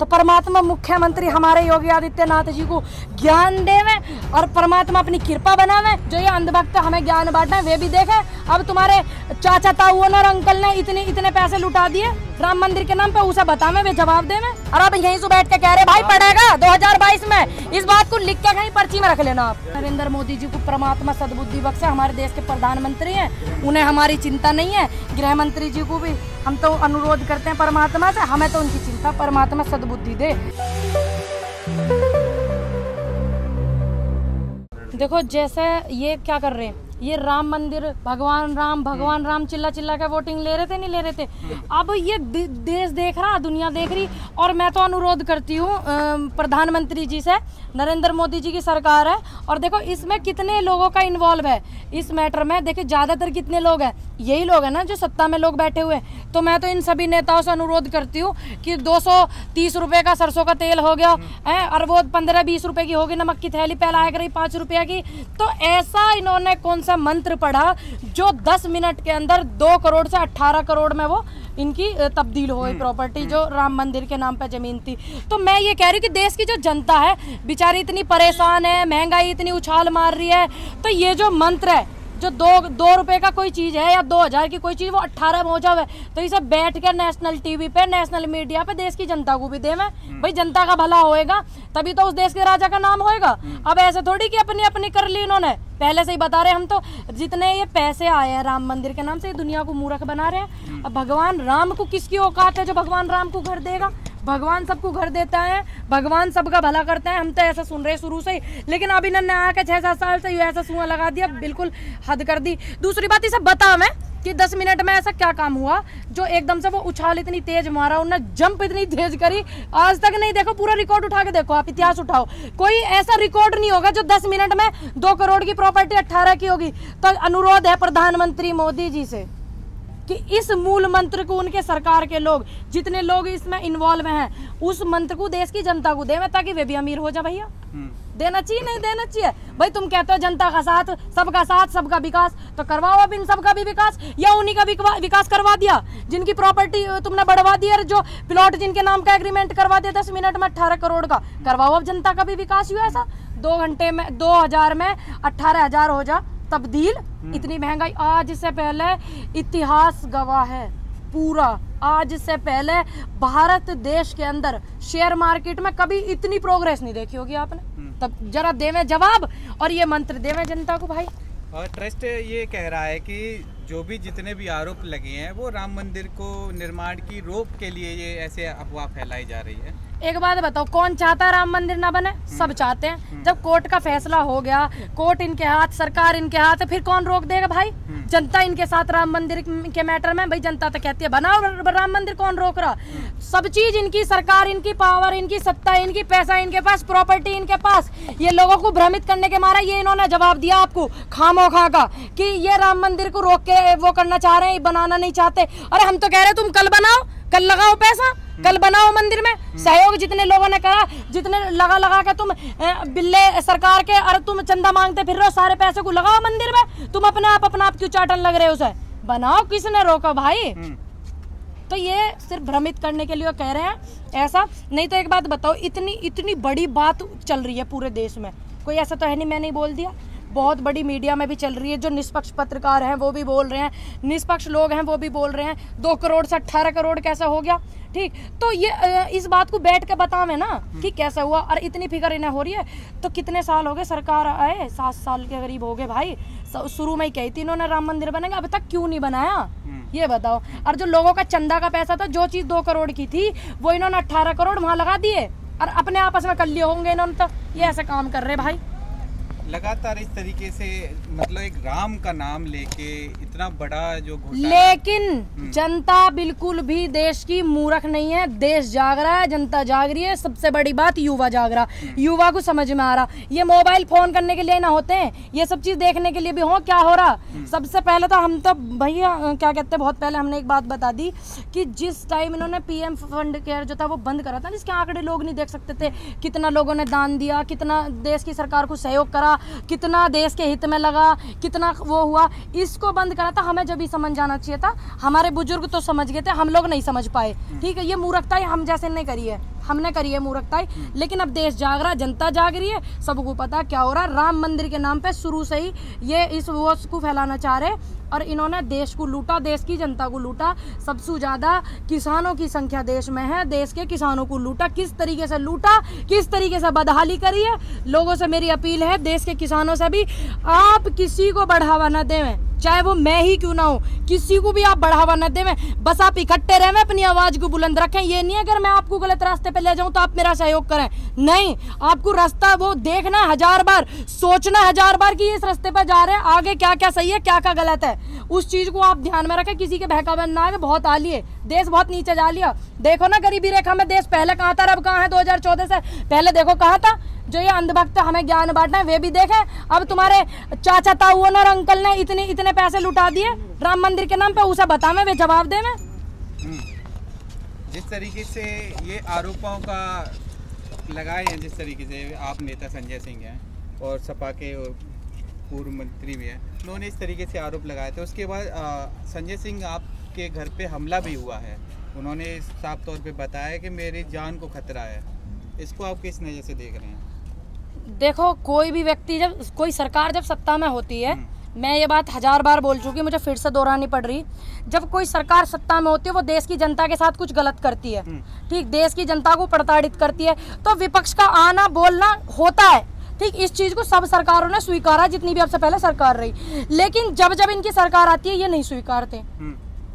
तो परमात्मा मुख्यमंत्री हमारे योगी आदित्यनाथ जी को ज्ञान देवे और परमात्मा अपनी कृपा बनावे। जो ये अंधभक्त हमें ज्ञान बांटना है वे भी देखे। अब तुम्हारे चाचा ताऊ और अंकल ने इतने पैसे लुटा दिए राम मंदिर के नाम पे, उसे बतावे वे जवाब देवे। और अब यहीं से बैठ के कह रहे भाई पड़ेगा 2022 में, इस बात को लिख के कहीं पर्ची में रख लेना आप। नरेंद्र मोदी जी को परमात्मा सद्बुद्धि बख्शे, हमारे देश के प्रधानमंत्री हैं, उन्हें हमारी चिंता नहीं है। गृह मंत्री जी को भी हम तो अनुरोध करते हैं परमात्मा से, हमें तो उनकी चिंता, परमात्मा सद्बुद्धि दे। देखो जैसे ये क्या कर रहे हैं, ये राम मंदिर भगवान राम चिल्ला चिल्ला के वोटिंग ले रहे थे, नहीं ले रहे थे। अब ये देश देख रहा, दुनिया देख रही, और मैं तो अनुरोध करती हूँ प्रधानमंत्री जी से, नरेंद्र मोदी जी की सरकार है, और देखो इसमें कितने लोगों का इन्वॉल्व है इस मैटर में। देखिए ज़्यादातर कितने लोग हैं, यही लोग हैं ना जो सत्ता में लोग बैठे हुए हैं। तो मैं तो इन सभी नेताओं से अनुरोध करती हूँ कि 230 रुपये का सरसों का तेल हो गया है, और वो 15-20 रुपये की होगी नमक की थैली, पहले आया करी 5 रुपये की। तो ऐसा इन्होंने कौन सा मंत्र पढ़ा जो 10 मिनट के अंदर 2 करोड़ से 18 करोड़ में वो इनकी तब्दील हो गई प्रॉपर्टी, जो राम मंदिर के नाम पे जमीन थी। तो मैं ये कह रही हूँ कि देश की जो जनता है बेचारी इतनी परेशान है, महंगाई इतनी उछाल मार रही है, तो ये जो मंत्र है, जो 2 रुपए का कोई चीज़ है या 2000 की कोई चीज़, वो 18 में हो जावे, तो इसे बैठ के नेशनल टीवी पे, नेशनल मीडिया पे देश की जनता को भी देवे। भाई जनता का भला होएगा तभी तो उस देश के राजा का नाम होएगा। अब ऐसे थोड़ी कि अपनी अपनी कर ली इन्होंने, पहले से ही बता रहे हम तो, जितने ये पैसे आए हैं राम मंदिर के नाम से, दुनिया को मूर्ख बना रहे हैं। अब भगवान राम को किसकी औकात है जो भगवान राम को घर देगा? भगवान सबको घर देता है, भगवान सबका भला करता है, हम तो ऐसा सुन रहे शुरू से ही। लेकिन अब इन्होंने आके 6-7 साल से ऐसा सुआ लगा दिया, बिल्कुल हद कर दी। दूसरी बात इसे बता मैं कि 10 मिनट में ऐसा क्या काम हुआ जो एकदम से वो उछाल इतनी तेज मारा, उन्होंने जंप इतनी तेज करी, आज तक नहीं। देखो पूरा रिकॉर्ड उठा के देखो, आप इतिहास उठाओ, कोई ऐसा रिकॉर्ड नहीं होगा जो 10 मिनट में 2 करोड़ की प्रॉपर्टी 18 की होगी। तो अनुरोध है प्रधानमंत्री मोदी जी से कि इस मूल मंत्र को उनके सरकार के लोग, जितने लोग इसमें इन्वॉल्व हैं, उस मंत्र को देश की जनता को देवे ताकि वे भी अमीर हो जाए। भैया देना चाहिए, नहीं देना चाहिए? भाई तुम कहते हो जनता का साथ, सबका विकास, तो करवाओ अब इन सबका भी विकास, या उन्हीं का विकास करवा दिया जिनकी प्रॉपर्टी तुमने बढ़वा दी, और जो प्लॉट जिनके नाम का एग्रीमेंट करवा दिया 10 मिनट में 18 करोड़ का, करवाओ अब जनता का भी विकास हुआ। ऐसा 2 घंटे में 2000 में 18,000 हो जा तब्दील। इतनी महंगाई आज से पहले इतिहास गवाह है पूरा, आज से पहले भारत देश के अंदर शेयर मार्केट में कभी इतनी प्रोग्रेस नहीं देखी होगी आपने। तब जरा देवे जवाब और ये मंत्र देवे जनता को भाई। और ट्रस्ट ये कह रहा है कि जो भी जितने भी आरोप लगे हैं वो राम मंदिर को निर्माण की रोक के लिए ये ऐसे अफवाह फैलाई जा रही है। एक बात बताओ, कौन चाहता है राम मंदिर ना बने? सब चाहते हैं। जब कोर्ट का फैसला हो गया, कोर्ट इनके हाथ, सरकार इनके हाथ है, फिर कौन रोक देगा भाई? जनता इनके साथ राम मंदिर के मैटर में, भाई जनता तो कहती है बनाओ राम मंदिर, कौन रोक रहा? सब चीज इनकी, सरकार इनकी, पावर इनकी, सत्ता इनकी, पैसा इनके पास, प्रॉपर्टी इनके पास। ये लोगों को भ्रमित करने के मारा ये इन्होंने जवाब दिया आपको खामोखा का कि ये राम मंदिर को रोक के वो करना चाह रहे हैं, बनाना नहीं चाहते। अरे हम तो कह रहे तुम कल बनाओ, कल लगाओ पैसा, कल बनाओ मंदिर में। सहयोग जितने लोगों ने करा, जितने लगा के तुम बिल्ले सरकार के, और तुम चंदा मांगते फिर रहे हो, सारे पैसे को लगाओ मंदिर में। तुम अपना आप क्यों चाटन लग रहे हो? उसे बनाओ, किसने रोका भाई? तो ये सिर्फ भ्रमित करने के लिए कह रहे हैं ऐसा। नहीं तो एक बात बताओ, इतनी बड़ी बात चल रही है पूरे देश में, कोई ऐसा तो है नहीं मैं नहीं बोल दिया, बहुत बड़ी मीडिया में भी चल रही है, जो निष्पक्ष पत्रकार हैं वो भी बोल रहे हैं, निष्पक्ष लोग हैं वो भी बोल रहे हैं 2 करोड़ से 18 करोड़ कैसा हो गया। ठीक, तो ये इस बात को बैठ के बतावे ना कि कैसा हुआ, और इतनी फिक्र इन्हें हो रही है। तो कितने साल हो गए सरकार आए? 7 साल के करीब हो गए भाई। शुरू में ही कही थी इन्होंने राम मंदिर बनेगा, अब तक क्यों नहीं बनाया ये बताओ। और जो लोगों का चंदा का पैसा था, जो चीज़ 2 करोड़ की थी वो इन्होंने 18 करोड़ वहाँ लगा दिए, और अपने आपस में कर लिए होंगे इन्होंने। तो ये ऐसे काम कर रहे भाई लगातार इस तरीके से, मतलब एक राम का नाम लेके इतना बड़ा जो घोटाला। लेकिन जनता बिल्कुल भी देश की मूर्ख नहीं है, देश जाग रहा है, जनता जाग रही है। सबसे बड़ी बात युवा जाग रहा, युवा को समझ में आ रहा। ये मोबाइल फोन करने के लिए ना होते हैं, ये सब चीज देखने के लिए भी हो क्या हो रहा। सबसे पहले तो हम तो भैया क्या कहते हैं, बहुत पहले हमने एक बात बता दी कि जिस टाइम इन्होंने PM फंड केयर जो था वो बंद करा था, जिसके आंकड़े लोग नहीं देख सकते थे, कितना लोगों ने दान दिया, कितना देश की सरकार को सहयोग करा, कितना देश के हित में लगा, कितना वो हुआ, इसको बंद करा था। हमें जब भी समझ जाना चाहिए था, हमारे बुजुर्ग तो समझ गए थे, हम लोग नहीं समझ पाए। ठीक है, ये मूर्खता हम जैसे नहीं करी है। हमने करी है मूर्खताई, लेकिन अब देश जाग रहा, जनता जाग रही है, सबको पता क्या हो रहा है। राम मंदिर के नाम पे शुरू से ही ये इस वोट को फैलाना चाह रहे और इन्होंने देश को लूटा, देश की जनता को लूटा। सबसे ज्यादा किसानों की संख्या देश में है, देश के किसानों को लूटा। किस तरीके से लूटा, किस तरीके से बदहाली करी है। लोगों से मेरी अपील है, देश के किसानों से भी, आप किसी को बढ़ावा न देवें, चाहे वो मैं ही क्यों ना हो, किसी को भी आप बढ़ावा न देवें। बस आप इकट्ठे रहें, अपनी आवाज को बुलंद रखें। ये नहीं है अगर मैं आपको गलत रास्ते पे ले जाऊं तो आप मेरा सहयोग करें, नहीं, आपको रास्ता वो देखना 1000 बार, सोचना 1000 बार कि इस रास्ते पे जा रहे हैं, आगे क्या क्या सही है, क्या क्या गलत है, उस चीज को आप ध्यान में रखें। किसी के बहकावे ना आगे। बहुत आली है, देश बहुत नीचे जा लिया। देखो ना गरीबी रेखा में देश पहले कहाँ था, अब कहाँ है। 2014 से पहले देखो कहाँ था। जो ये अंधभक्त हमें ज्ञान बांटना है वे भी देखें। अब तुम्हारे चाचा ताऊ और अंकल ने इतने पैसे लुटा दिए राम मंदिर के नाम पे, उसे बतावे, वे जवाब देवे। जिस तरीके से ये आरोपों का लगाए हैं, जिस तरीके से आप नेता संजय सिंह हैं और सपा के पूर्व मंत्री भी हैं, उन्होंने इस तरीके से आरोप लगाए थे। उसके बाद संजय सिंह आपके घर पे हमला भी हुआ है, उन्होंने साफ तौर पे बताया कि मेरी जान को खतरा है। इसको आप किस नज़र से देख रहे हैं? देखो, कोई भी व्यक्ति, जब कोई सरकार जब सत्ता में होती है, मैं ये बात 1000 बार बोल चुकी, मुझे फिर से दोहरानी पड़ रही, जब कोई सरकार सत्ता में होती है वो देश की जनता के साथ कुछ गलत करती है, ठीक, देश की जनता को प्रताड़ित करती है, तो विपक्ष का आना बोलना होता है, ठीक। इस चीज को सब सरकारों ने स्वीकारा, जितनी भी अब से पहले सरकार रही, लेकिन जब जब इनकी सरकार आती है ये नहीं स्वीकारते,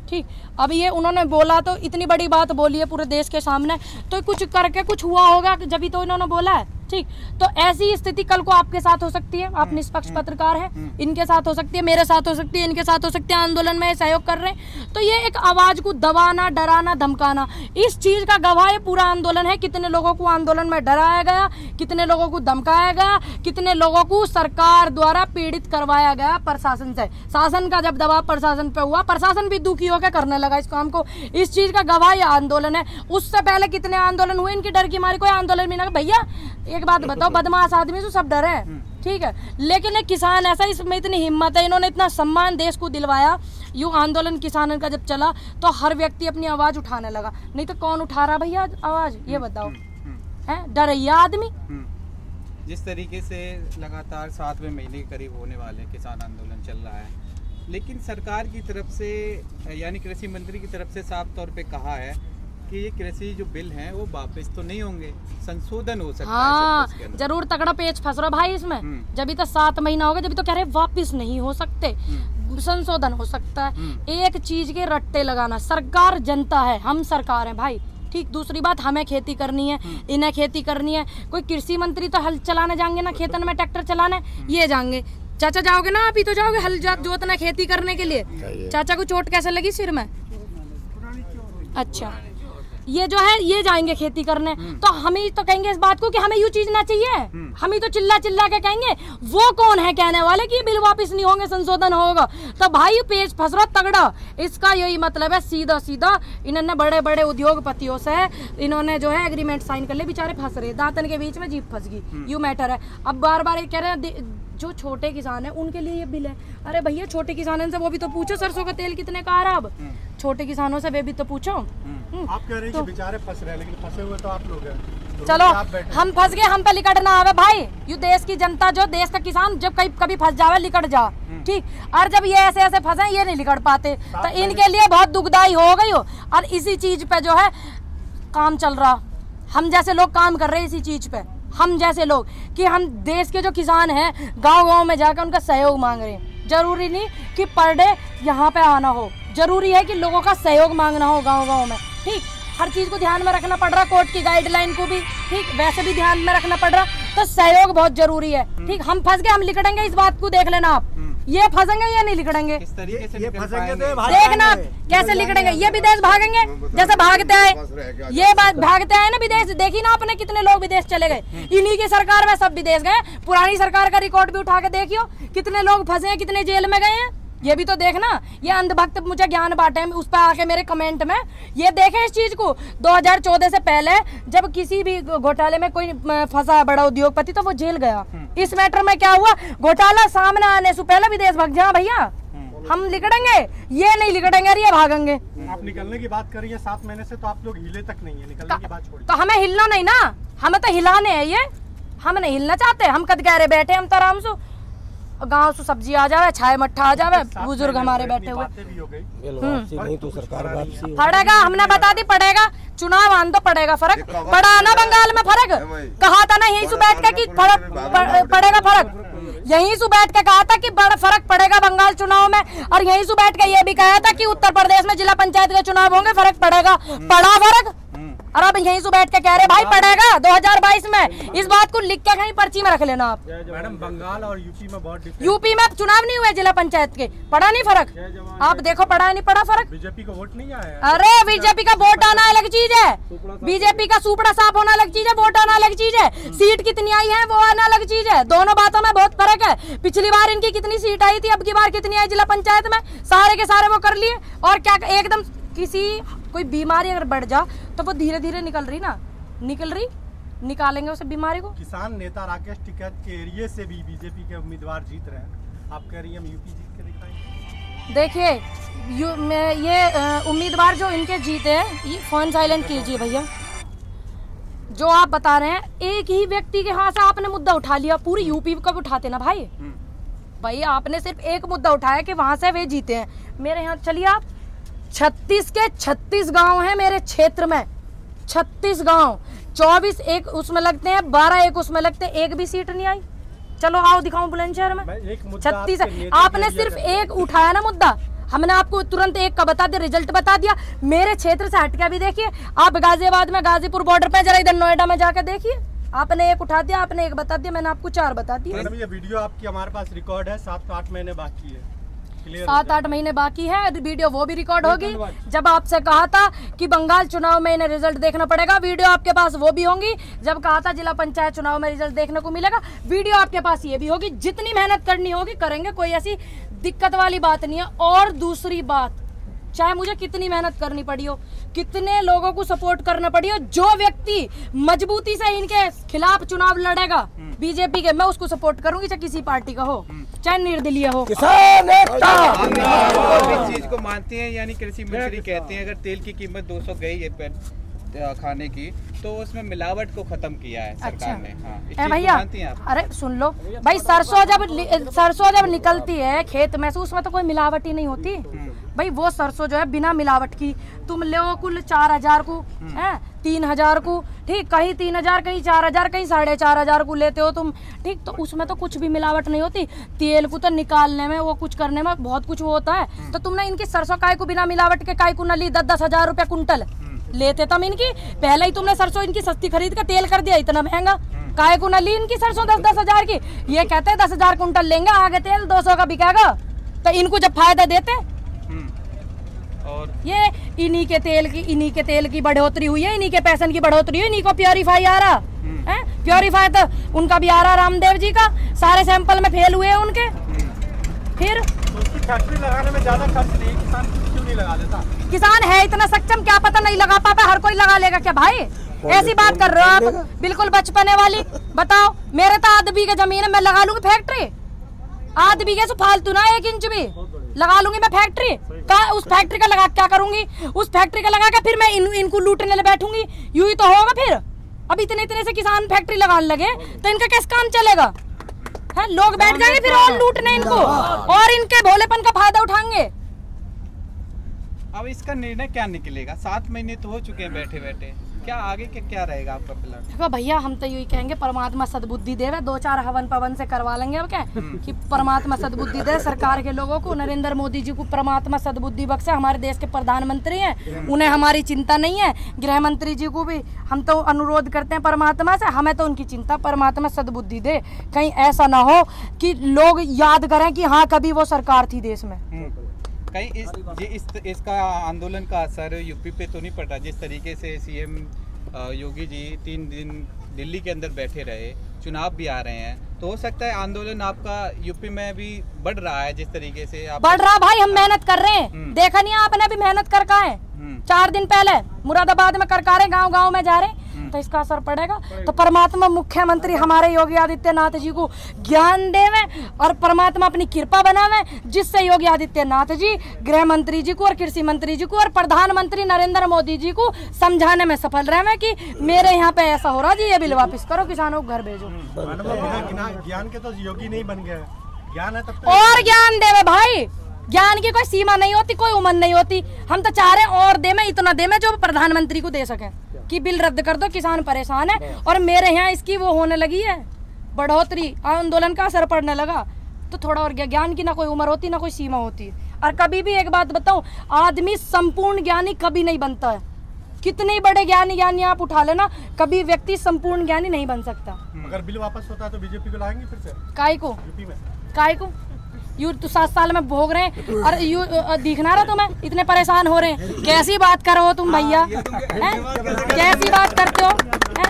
ठीक। अब ये उन्होंने बोला तो इतनी बड़ी बात बोली है पूरे देश के सामने, तो कुछ करके कुछ हुआ होगा जब ही तो इन्होंने बोला है, ठीक। तो ऐसी स्थिति कल को आपके साथ हो सकती है, आप निष्पक्ष पत्रकार हैं, इनके साथ हो सकती है, मेरे साथ हो सकती है, इनके साथ हो सकती है, आंदोलन में सहयोग कर रहे हैं। तो ये एक आवाज को दबाना, डराना, धमकाना, इस चीज का गवाह ये पूरा आंदोलन है। कितने लोगों को आंदोलन में डराया गया, कितने लोगों को धमकाया गया, कितने लोगों को सरकार द्वारा पीड़ित करवाया गया प्रशासन से। शासन का जब दबाव प्रशासन पे हुआ, प्रशासन भी दुखी होकर करने लगा इस काम को। इस चीज का गवाह ये आंदोलन है। उससे पहले कितने आंदोलन हुए, इनकी डर की मारी कोई आंदोलन भी ना। भैया एक बात बताओ, बदमाश आदमी से सब डरे, ठीक है, लेकिन एक किसान ऐसा, इसमें इतनी हिम्मत है, इन्होंने इतना सम्मान देश को दिलवाया। यूं आंदोलन किसानों का जब चला तो हर व्यक्ति अपनी आवाज उठाने लगा, नहीं तो कौन उठा रहा भैया आवाज, ये बताओ, है डरैया आदमी। जिस तरीके से लगातार 7वें महीने के करीब होने वाले किसान आंदोलन चल रहा है, लेकिन सरकार की तरफ से यानी कृषि मंत्री की तरफ से साफ तौर पे कहा है कि ये कृषि जो बिल हैं वो वापस तो नहीं होंगे, संशोधन हो सकता है। जरूर तगड़ा पेच फंस रहा भाई इसमें। जब तक 7 महीना होगा, जब तो कह रहे वापस नहीं हो सकते, संशोधन हो सकता है। एक चीज के रट्टे लगाना, सरकार जनता है, हम सरकार है भाई, ठीक। दूसरी बात, हमें खेती करनी है, इन्हें खेती करनी है। कोई कृषि मंत्री तो हल चलाने जाएंगे ना, खेतन में ट्रैक्टर चलाने, ये जाएंगे। चाचा जाओगे ना, आप ही तो जाओगे हल जोतना खेती करने के लिए। चाचा को चोट कैसे लगी सिर में? अच्छा, ये जो है ये जाएंगे खेती करने, तो हम ही तो कहेंगे इस बात को कि हमें यूँ चीज ना चाहिए, हम ही तो चिल्ला चिल्ला के कहेंगे। वो कौन है कहने वाले कि ये बिल वापस नहीं होंगे, संशोधन होगा? तो भाई पेज फंस रहा तगड़ा। इसका यही मतलब है, सीधा सीधा इन्होंने बड़े बड़े उद्योगपतियों से इन्होंने जो है एग्रीमेंट साइन कर ले, बेचारे फंस रहे, दांतन के बीच में जीभ फंस गई, यू मैटर है। अब बार बार ये कह रहे हैं जो छोटे किसान है उनके लिए ये बिल है। अरे भैया छोटे किसानों से वो भी तो पूछो, सरसों का तेल कितने का आ रहा, अब छोटे किसानों से वे भी तो पूछो। आप कह रहे हैं कि बेचारे फंस रहे हैं, लेकिन फंसे हुए तो आप लोग हैं। तो चलो हम फंस गए, हम पे लिकट ना आवे भाई। यू देश की जनता, जो देश का किसान जब कभी फंस जावे लिकट जा, ठीक। और जब ये ऐसे ऐसे फंसे, ये नहीं लिकट पाते, तो इनके लिए बहुत दुखदाई हो गई हो। और इसी चीज पे जो है काम चल रहा, हम जैसे लोग काम कर रहे हैं इसी चीज पे, हम जैसे लोग, कि हम देश के जो किसान हैं गांव-गांव में जाकर उनका सहयोग मांग रहे हैं। जरूरी नहीं कि पर डे यहाँ पे आना हो, जरूरी है कि लोगों का सहयोग मांगना हो गांव-गांव में, ठीक। हर चीज को ध्यान में रखना पड़ रहा, कोर्ट की गाइडलाइन को भी, ठीक, वैसे भी ध्यान में रखना पड़ रहा। तो सहयोग बहुत जरूरी है, ठीक। हम फंस गए, हम लिकटेंगे, इस बात को देख लेना आप। ये फंसेंगे, ये नहीं लिकड़ेंगे। किस तरीके से फंसेंगे तो देखना कैसे लिकड़ेंगे। ये विदेश भागेंगे जैसे भागते आए, ये बात भागते आए ना विदेश। देखी ना आपने कितने लोग विदेश चले गए, इन्हीं की सरकार में सब विदेश गए। पुरानी सरकार का रिकॉर्ड भी उठा के देखियो, कितने लोग फंसे हैं, कितने जेल में गए हैं, ये भी तो देखना। ये अंधभक्त मुझे ज्ञान बांटे उस पर आके मेरे कमेंट में ये देखें इस चीज को। 2014 से पहले जब किसी भी घोटाले में कोई फंसा बड़ा उद्योगपति तो वो जेल गया। इस मैटर में क्या हुआ, घोटाला सामने आने से पहले विदेश भाग जा भैया, हम लिकड़ेंगे, ये नहीं लिकड़ेंगे, ये भागेंगे। आप निकलने की बात कर रही है 7 महीने से, तो आप लोग हिले तक नहीं है, निकलने की बात छोड़िए। तो हमें हिलना नहीं ना, हमें तो हिलाने है ये, हम नहीं हिलना चाहते। हम कद कह रहे बैठे हम तो आराम से, गाँव से सब्जी आ जावे, छाए मट्ठा आ जावे, बुजुर्ग हमारे बैठे हुए। नहीं तो सरकार वापसी पड़ेगा, हमने बता दी पड़ेगा, चुनाव आन तो पड़ेगा फर्क, पड़ा ना बंगाल में फर्क, कहा था ना यहीं से बैठ के कि पड़ेगा फर्क, यहीं से बैठ के कहा था कि बड़ा फर्क पड़ेगा बंगाल चुनाव में, और यहीं से बैठ के ये भी कहा था कि उत्तर प्रदेश में जिला पंचायत के चुनाव होंगे, फर्क पड़ेगा, पड़ा फर्क। और अब यहीं से बैठ के कह रहे भाई पड़ेगा 2022 में, इस बात को लिख के कहीं पर्ची में रख लेना आप। मैडम बंगाल और यूपी में बहुत डिफरेंस, यूपी में चुनाव नहीं हुए जिला पंचायत के, पड़ा नहीं फर्क, आप देखो पड़ा नहीं पड़ा फर्क। बीजेपी को वोट नहीं आया। अरे बीजेपी का वोट आना अलग चीज है, बीजेपी का सुपड़ा साफ होना अलग चीज है, वोट आना अलग चीज है, सीट कितनी आई है वो आना अलग चीज है, दोनों बातों में बहुत फर्क है। पिछली बार इनकी कितनी सीट आई थी, अब की बार कितनी आई जिला पंचायत में, सारे के सारे वो कर लिए। और क्या एकदम किसी कोई बीमारी अगर बढ़ जा तो वो धीरे धीरे निकल रही ना, निकालेंगे उस बीमारी को। किसान नेता राकेश टिकैत के एरिया से भी बीजेपी के उम्मीदवार जीत रहे हैं, आप कह रही हैं हम यूपी जीत के दिखाएंगे। देखिए ये उम्मीदवार जो इनके जीते हैं, ये फोन साइलेंट कीजिए भैया, जो आप बता रहे हैं एक ही व्यक्ति के हाथ से आपने मुद्दा उठा लिया, पूरी यूपी को उठाते ना भाई, भाई आपने सिर्फ एक मुद्दा उठाया कि वहां से वे जीते हैं। मेरे यहाँ चलिए आप 36 के 36 गांव हैं मेरे क्षेत्र में, 36 गांव, 24 एक उसमें लगते हैं, 12 एक उसमें लगते हैं, एक भी सीट नहीं आई। चलो आओ दिखाऊं बुलंदशहर में 36 है, आपने सिर्फ एक उठाया ना मुद्दा, हमने आपको तुरंत एक का बता दिया, रिजल्ट बता दिया। मेरे क्षेत्र से हटके भी देखिए आप, गाजियाबाद में गाजीपुर बॉर्डर पे, जरा इधर नोएडा में जाकर देखिए, आपने एक उठा दिया, आपने एक बता दिया, मैंने आपको 4 बता दिया। मैडम ये वीडियो आपकी हमारे पास रिकॉर्ड है, 7-8 महीने बाकी है, 7-8 महीने बाकी है, वीडियो वो भी रिकॉर्ड होगी। जब आपसे कहा था कि बंगाल चुनाव में इन्हें रिजल्ट देखना पड़ेगा, वीडियो आपके पास वो भी होंगी। जब कहा था जिला पंचायत चुनाव में रिजल्ट देखने को मिलेगा, वीडियो आपके पास ये भी होगी। जितनी मेहनत करनी होगी करेंगे, कोई ऐसी दिक्कत वाली बात नहीं है। और दूसरी बात, चाहे मुझे कितनी मेहनत करनी पड़ी हो, कितने लोगों को सपोर्ट करना पड़ी हो, जो व्यक्ति मजबूती से इनके खिलाफ चुनाव लड़ेगा बीजेपी के, मैं उसको सपोर्ट करूंगी, चाहे किसी पार्टी का हो, चाहे निर्दलीय हो। किसान एकता इस चीज को मानते हैं, यानी कृषि मंत्री कहते हैं अगर तेल की कीमत 200 गई है खाने की, तो उसमें मिलावट को खत्म किया है सरकार ने। हाँ, इस चीज को भैया मानती हैं आप? अरे सुन लो भाई, सरसों जब निकलती है खेत में से, उसमें तो कोई मिलावट ही नहीं होती भाई। वो सरसों जो है बिना मिलावट की, तुम ले कुल 4000 को, 3000 को, ठीक, कहीं 3000, कहीं 4000, कहीं 4500 को लेते हो तुम, ठीक, तो उसमें तो कुछ भी मिलावट नहीं होती। तेल को तो निकालने में, वो कुछ करने में बहुत कुछ होता है। तो तुमने इनकी सरसों काय को बिना मिलावट के काय को न ली, 10-10 हजार रुपया कुंटल लेते तुम इनकी, पहले ही तुमने सरसों इनकी सस्ती खरीद के तेल कर दिया इतना महंगा, काय को न ली इनकी सरसों 10-10 हजार की। ये कहते हैं 10,000 कुंटल लेंगे, आगे तेल 200 का बिकेगा, तो इनको जब फायदा देते। और ये इन्हीं के तेल की बढ़ोतरी हुई है, इन्हीं के पैसन की बढ़ोतरी हुई, इन्हीं को प्योरीफाई आ रहा है। प्योरीफाई तो उनका भी आ रहा, रामदेव जी का, सारे सैंपल में फेल हुए उनके। फिर तो उसकी फैक्ट्री लगाने में ज्यादा खर्च नहीं, किसान क्यों नहीं लगा देता? किसान है इतना सक्षम, क्या पता नहीं लगा पाता, हर कोई लगा लेगा क्या भाई? ऐसी बात कर रहे हो आप, बिल्कुल बचपने वाली। बताओ, मेरे तो आध बीघे जमीन है, मैं लगा लूंगी फैक्ट्री, आध बीघे से फालतू ना 1 इंच भी लगा लूंगी मैं फैक्ट्री का। उस फैक्ट्री का लगा क्या करूंगी? उस फैक्ट्री का लगा के फिर मैं इनको लूटने बैठूंगी, यूं ही तो होगा फिर। अब इतने से किसान फैक्ट्री लगाने लगे तो इनका कैसे काम चलेगा? है, लोग बैठ जाएंगे फिर और लूटने इनको, और इनके भोलेपन का फायदा उठाएंगे। अब इसका निर्णय क्या निकलेगा? 7 महीने तो हो चुके हैं बैठे बैठे, क्या आगे क्या रहेगा आपका प्लान? देखो भैया, हम तो यही कहेंगे परमात्मा सद्बुद्धि देवे, 2-4 हवन पवन से करवा लेंगे। अब क्या कि परमात्मा सद्बुद्धि दे सरकार के लोगों को, नरेंद्र मोदी जी को परमात्मा सद्बुद्धि बख्शे, हमारे देश के प्रधानमंत्री हैं, उन्हें हमारी चिंता नहीं है। गृह मंत्री जी को भी हम तो अनुरोध करते हैं परमात्मा से, हमें तो उनकी चिंता, परमात्मा सद्बुद्धि दे। कहीं ऐसा ना हो कि लोग याद करें कि हाँ कभी वो सरकार थी देश में। कहीं इसका आंदोलन का असर यूपी पे तो नहीं पड़ रहा? जिस तरीके से सीएम योगी जी 3 दिन दिल्ली के अंदर बैठे रहे, चुनाव भी आ रहे हैं, तो हो सकता है आंदोलन आपका यूपी में भी बढ़ रहा है जिस तरीके से आप बढ़ रहा। भाई हम मेहनत कर रहे हैं, देखा नहीं आपने भी मेहनत कर का है। 4 दिन पहले मुरादाबाद में करकारे गांव-गांव में जा रहे हैं। तो इसका असर पड़ेगा। तो परमात्मा मुख्यमंत्री हमारे योगी आदित्यनाथ जी को ज्ञान देवे और परमात्मा अपनी कृपा बनावे, जिससे योगी आदित्यनाथ जी गृह मंत्री जी को और कृषि मंत्री जी को और प्रधानमंत्री नरेंद्र मोदी जी को समझाने में सफल रहे कि मेरे यहाँ पे ऐसा हो रहा जी, ये बिल वापस करो, किसानों को घर भेजो। ज्ञान के तो योगी नहीं बन गए, ज्ञान है तब और ज्ञान देवे भाई, ज्ञान की कोई सीमा नहीं होती, कोई उम्र नहीं होती। हम तो चाह रहे हैं और दे में इतना दे में जो प्रधानमंत्री को दे सके कि बिल रद्द कर दो, किसान परेशान है। और मेरे यहाँ इसकी वो होने लगी है बढ़ोतरी, आंदोलन का असर पड़ने लगा। तो थोड़ा और ज्ञान की ना कोई उम्र होती ना कोई सीमा होती। और कभी भी एक बात बताऊं, आदमी संपूर्ण ज्ञानी कभी नहीं बनता है। कितने बड़े ज्ञानी आप उठा लेना, कभी व्यक्ति संपूर्ण ज्ञानी नहीं बन सकता। अगर बिल वापस होता है तो बीजेपी को लाएंगे फिर से काय को, यूपी में? काय को यू तो 7 साल में भोग रहे हैं और यू दिखना रहा तुम्हें, इतने परेशान हो रहे हैं। कैसी बात कर रहे हो तुम भैया, कैसी बात करते हो?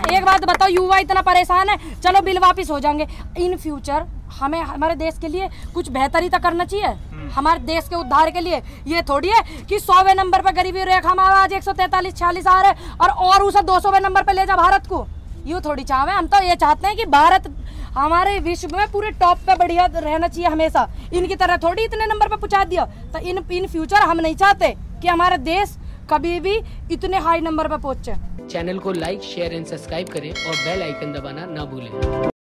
एक बात बताओ, युवा इतना परेशान है, चलो बिल वापस हो जाएंगे। इन फ्यूचर हमें हमारे देश के लिए कुछ बेहतरी तो करना चाहिए, हमारे देश के उद्धार के लिए। ये थोड़ी है कि 100वें नंबर पर गरीबी रेखा में आज 143-46 आ रहे और उसे 200वें नंबर पर ले जा भारत को। यूँ थोड़ी चाहे, हम तो ये चाहते हैं कि भारत हमारे विश्व में पूरे टॉप पे बढ़िया रहना चाहिए हमेशा। इनकी तरह थोड़ी इतने नंबर पे पहुंचा दिया। तो इन फ्यूचर हम नहीं चाहते कि हमारा देश कभी भी इतने हाई नंबर पे पहुंचे। चैनल को लाइक, शेयर एंड सब्सक्राइब करें और बेल आइकन दबाना ना भूलें।